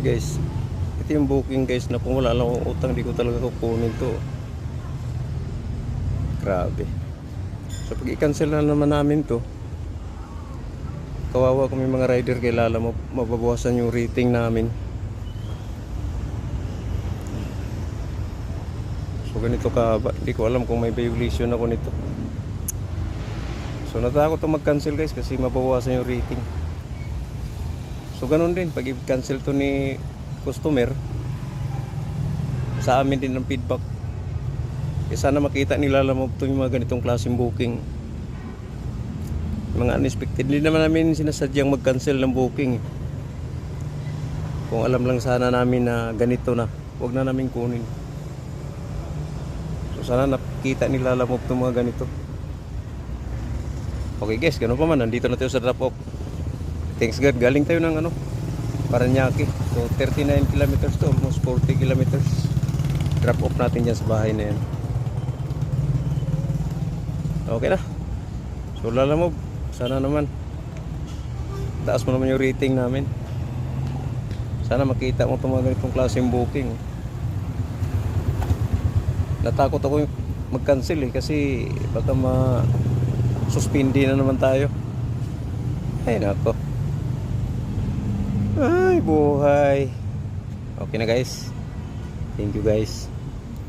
guys, ito yung booking guys na kung wala lang akong utang di ko talaga kukunin to. Grabe. So pag i-cancel na naman namin to, kawawa kami mga rider, kailangan mababawasan yung rating namin. So ganito kahaba, hindi ko alam kung may violation ako nito. So natakot to mag-cancel guys kasi mababawasan yung rating. So ganun din pag i-cancel to ni customer, sa amin din ang feedback. Sana makita nila lamang ito yung mga ganitong klaseng booking, mga unexpected. Hindi naman namin sinasadyang mag-cancel ng booking. Kung alam lang sana namin na ganito na, huwag na namin kunin. So sana nakita nila lamang itong mga ganito. Okay guys, ganun pa man, nandito na tayo sa drop off. Thanks God, galing tayo ng Paranaque. So 39 kilometers to almost 40 kilometers. Drop off natin dyan sa bahay na yan. Okay na. So lalamove, sana naman taas mo naman yung rating namin. Sana makita mo itong mga ganitong klaseng booking. Natakot ako mag-cancel kasi baka suspindi na naman tayo. Ay nako. Ay buhay. Okay na guys. Thank you guys.